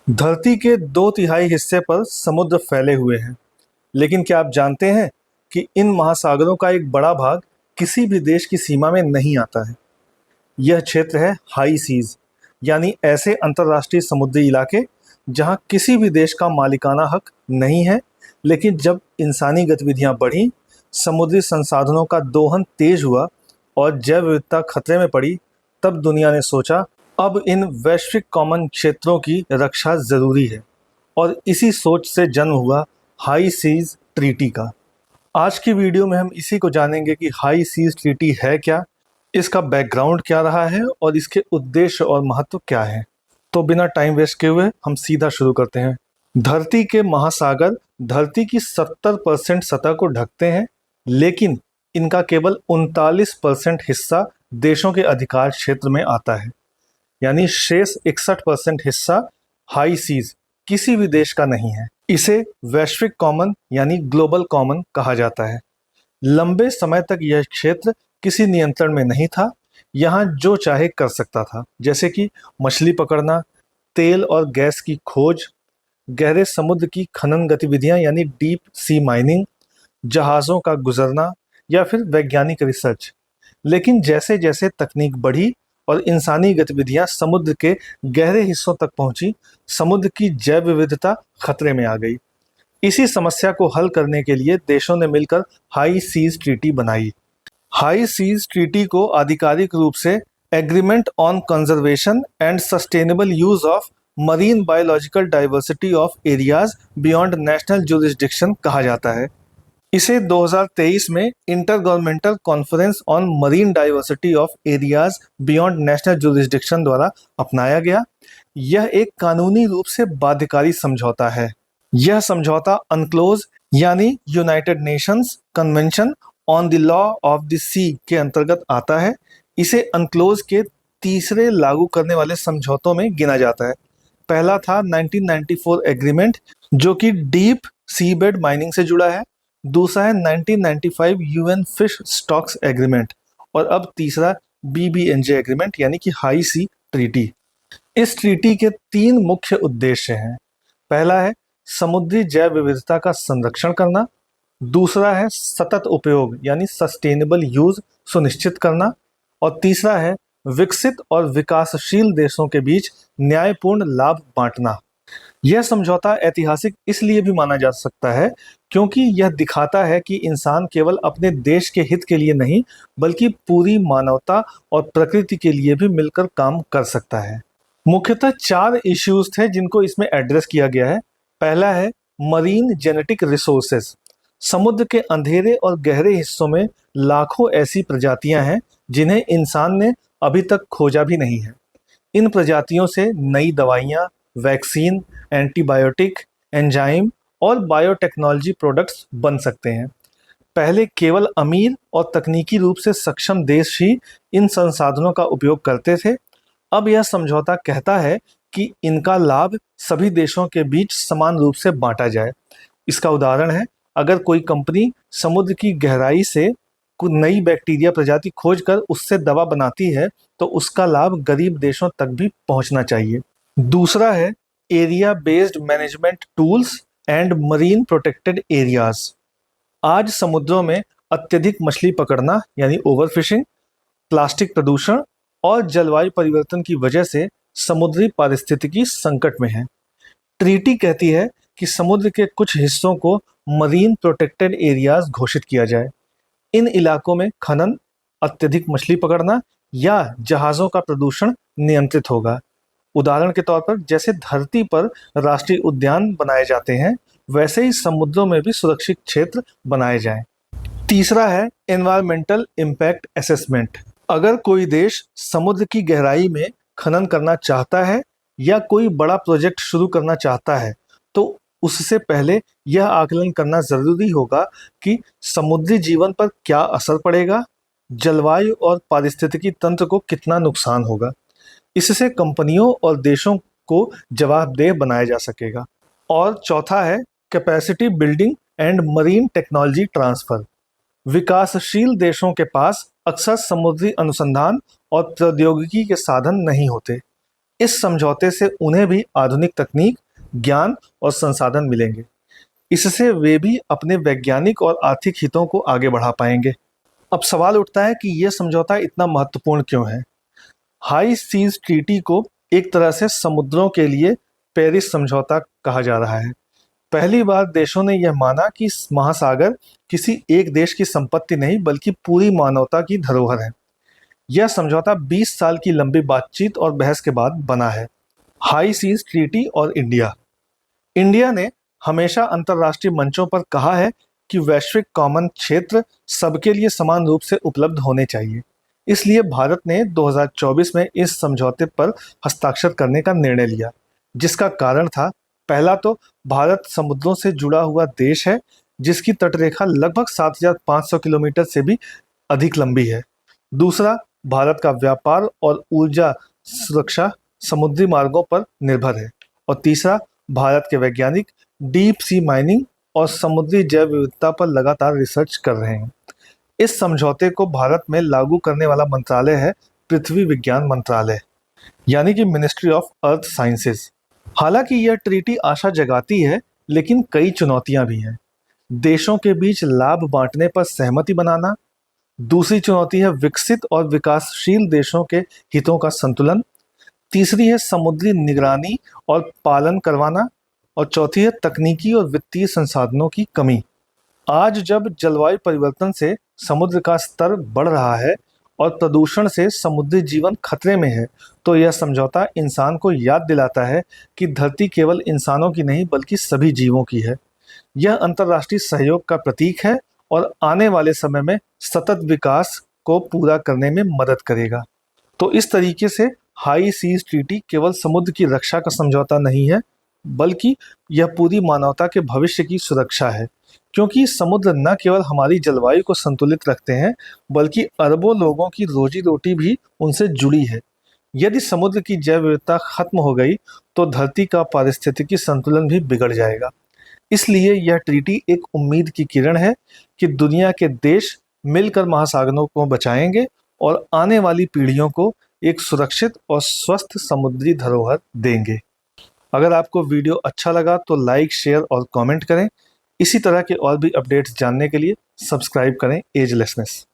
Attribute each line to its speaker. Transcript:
Speaker 1: धरती के 2/3 हिस्से पर समुद्र फैले हुए हैं। लेकिन क्या आप जानते हैं कि इन महासागरों का एक बड़ा भाग किसी भी देश की सीमा में नहीं आता है। यह क्षेत्र है हाई सीज, यानी ऐसे अंतर्राष्ट्रीय समुद्री इलाके जहां किसी भी देश का मालिकाना हक नहीं है। लेकिन जब इंसानी गतिविधियां बढ़ी, समुद्री संसाधनों का दोहन तेज हुआ और जैव विविधता खतरे में पड़ी, तब दुनिया ने सोचा अब इन वैश्विक कॉमन क्षेत्रों की रक्षा जरूरी है। और इसी सोच से जन्म हुआ हाई सीज ट्रीटी का। आज की वीडियो में हम इसी को जानेंगे कि हाई सीज ट्रीटी है क्या, इसका बैकग्राउंड क्या रहा है और इसके उद्देश्य और महत्व क्या है। तो बिना टाइम वेस्ट किए हुए हम सीधा शुरू करते हैं। धरती के महासागर धरती की 70% सतह को ढकते हैं, लेकिन इनका केवल 39% हिस्सा देशों के अधिकार क्षेत्र में आता है। यानी शेष 61% हिस्सा हाई सीज किसी भी देश का नहीं है। इसे वैश्विक कॉमन यानी ग्लोबल कॉमन कहा जाता है। लंबे समय तक यह क्षेत्र किसी नियंत्रण में नहीं था। यहाँ जो चाहे कर सकता था, जैसे कि मछली पकड़ना, तेल और गैस की खोज, गहरे समुद्र की खनन गतिविधियां यानी डीप सी माइनिंग, जहाज़ों का गुजरना या फिर वैज्ञानिक रिसर्च। लेकिन जैसे जैसे तकनीक बढ़ी और इंसानी गतिविधियां समुद्र के गहरे हिस्सों तक पहुंची, समुद्र की जैव विविधता खतरे में आ गई। इसी समस्या को हल करने के लिए देशों ने मिलकर हाई सीज ट्रीटी बनाई। हाई सीज ट्रीटी को आधिकारिक रूप से agreement on conservation and sustainable use of marine biological diversity of areas beyond national jurisdiction कहा जाता है। इसे 2023 में inter governmental conference on marine diversity of areas beyond national jurisdiction द्वारा अपनाया गया। यह एक कानूनी रूप से बाध्यकारी समझौता है। यह समझौता अनक्लोज यानी United Nations Convention on the Law of the Sea के अंतर्गत आता है। इसे अनक्लोज के तीसरे लागू करने वाले समझौतों में गिना जाता है। पहला था 1994 एग्रीमेंट, जो कि डीप सी बेड माइनिंग से जुड़ा है। दूसरा है 1995 यूएन फिश स्टॉक्स एग्रीमेंट और अब तीसरा बीबीएनजे एग्रीमेंट यानी कि हाई सी ट्रीटी। इस ट्रीटी के 3 मुख्य उद्देश्य हैं। पहला है समुद्री जैव विविधता का संरक्षण करना, दूसरा है सतत उपयोग यानी सस्टेनेबल यूज सुनिश्चित करना, और तीसरा है विकसित और विकासशील देशों के बीच न्यायपूर्ण लाभ बांटना। यह समझौता ऐतिहासिक इसलिए भी माना जा सकता है क्योंकि यह दिखाता है कि इंसान केवल अपने देश के हित के लिए नहीं, बल्कि पूरी मानवता और प्रकृति के लिए भी मिलकर काम कर सकता है। मुख्यतः 4 इश्यूज थे जिनको इसमें एड्रेस किया गया है। पहला है मरीन जेनेटिक रिसोर्सेस। समुद्र के अंधेरे और गहरे हिस्सों में लाखों ऐसी प्रजातियां हैं जिन्हें इंसान ने अभी तक खोजा भी नहीं है। इन प्रजातियों से नई दवाइयाँ, वैक्सीन, एंटीबायोटिक, एंजाइम और बायोटेक्नोलॉजी प्रोडक्ट्स बन सकते हैं। पहले केवल अमीर और तकनीकी रूप से सक्षम देश ही इन संसाधनों का उपयोग करते थे। अब यह समझौता कहता है कि इनका लाभ सभी देशों के बीच समान रूप से बांटा जाए। इसका उदाहरण है, अगर कोई कंपनी समुद्र की गहराई से कोई नई बैक्टीरिया प्रजाति खोजकर उससे दवा बनाती है, तो उसका लाभ गरीब देशों तक भी पहुंचना चाहिए। दूसरा है area based management tools and marine protected areas. आज समुद्रों में अत्यधिक मछली पकड़ना यानी ओवरफिशिंग, प्लास्टिक प्रदूषण और जलवायु परिवर्तन की वजह से समुद्री पारिस्थितिकी संकट में है। ट्रीटी कहती है कि समुद्र के कुछ हिस्सों को मरीन प्रोटेक्टेड एरियाज घोषित किया जाए। इन इलाकों में खनन, अत्यधिक मछली पकड़ना या जहाज़ों का प्रदूषण नियंत्रित होगा। उदाहरण के तौर पर जैसे धरती पर राष्ट्रीय उद्यान बनाए जाते हैं, वैसे ही समुद्रों में भी सुरक्षित क्षेत्र बनाए जाएं। तीसरा है एनवायरमेंटल इम्पैक्ट असेसमेंट। अगर कोई देश समुद्र की गहराई में खनन करना चाहता है या कोई बड़ा प्रोजेक्ट शुरू करना चाहता है, तो उससे पहले यह आकलन करना जरूरी होगा कि समुद्री जीवन पर क्या असर पड़ेगा, जलवायु और पारिस्थितिकी तंत्र को कितना नुकसान होगा। इससे कंपनियों और देशों को जवाबदेह बनाया जा सकेगा। और चौथा है capacity building and marine technology transfer. विकासशील देशों के पास अक्सर समुद्री अनुसंधान और प्रौद्योगिकी के साधन नहीं होते। इस समझौते से उन्हें भी आधुनिक तकनीक, ज्ञान और संसाधन मिलेंगे। इससे वे भी अपने वैज्ञानिक और आर्थिक हितों को आगे बढ़ा पाएंगे। अब सवाल उठता है कि यह समझौता इतना महत्वपूर्ण क्यों है। हाई सीज ट्रीटी को एक तरह से समुद्रों के लिए पेरिस समझौता कहा जा रहा है। पहली बार देशों ने यह माना कि महासागर किसी एक देश की संपत्ति नहीं बल्कि पूरी मानवता की धरोहर है। यह समझौता 20 साल की लंबी बातचीत और बहस के बाद बना है। हाई सीज ट्रीटी और इंडिया ने हमेशा अंतर्राष्ट्रीय मंचों पर कहा है कि वैश्विक कॉमन क्षेत्र सबके लिए समान रूप से उपलब्ध होने चाहिए। इसलिए भारत ने 2024 में इस समझौते पर हस्ताक्षर करने का निर्णय लिया, जिसका कारण था, पहला तो भारत समुद्रों से जुड़ा हुआ देश है जिसकी तटरेखा लगभग 7,500 किलोमीटर से भी अधिक लंबी है। दूसरा, भारत का व्यापार और ऊर्जा सुरक्षा समुद्री मार्गों पर निर्भर है। और तीसरा, भारत के वैज्ञानिक डीप सी माइनिंग और समुद्री जैव विविधता पर लगातार रिसर्च कर रहे हैं। इस समझौते को भारत में लागू करने वाला मंत्रालय है पृथ्वी विज्ञान मंत्रालय, यानी कि मिनिस्ट्री ऑफ अर्थ साइंसेज। हालांकि यह ट्रीटी आशा जगाती है, लेकिन कई चुनौतियां भी हैं। देशों के बीच लाभ बांटने पर सहमति बनाना। दूसरी चुनौती है विकसित और विकासशील देशों के हितों का संतुलन। तीसरी है समुद्री निगरानी और पालन करवाना। और चौथी है तकनीकी और वित्तीय संसाधनों की कमी। आज जब जलवायु परिवर्तन से समुद्र का स्तर बढ़ रहा है और प्रदूषण से समुद्री जीवन खतरे में है, तो यह समझौता इंसान को याद दिलाता है कि धरती केवल इंसानों की नहीं बल्कि सभी जीवों की है। यह अंतर्राष्ट्रीय सहयोग का प्रतीक है और आने वाले समय में सतत विकास को पूरा करने में मदद करेगा। तो इस तरीके से हाई सीज ट्रीटी केवल समुद्र की रक्षा का समझौता नहीं है, बल्कि यह पूरी मानवता के भविष्य की सुरक्षा है, क्योंकि समुद्र न केवल हमारी जलवायु को संतुलित रखते हैं बल्कि अरबों लोगों की रोजी रोटी भी उनसे जुड़ी है। यदि समुद्र की जैव विविधता खत्म हो गई तो धरती का पारिस्थितिकी संतुलन भी बिगड़ जाएगा। इसलिए यह ट्रीटी एक उम्मीद की किरण है कि दुनिया के देश मिलकर महासागरों को बचाएंगे और आने वाली पीढ़ियों को एक सुरक्षित और स्वस्थ समुद्री धरोहर देंगे। अगर आपको वीडियो अच्छा लगा तो लाइक, शेयर और कमेंट करें। इसी तरह के और भी अपडेट्स जानने के लिए सब्सक्राइब करें एजलेसनेस।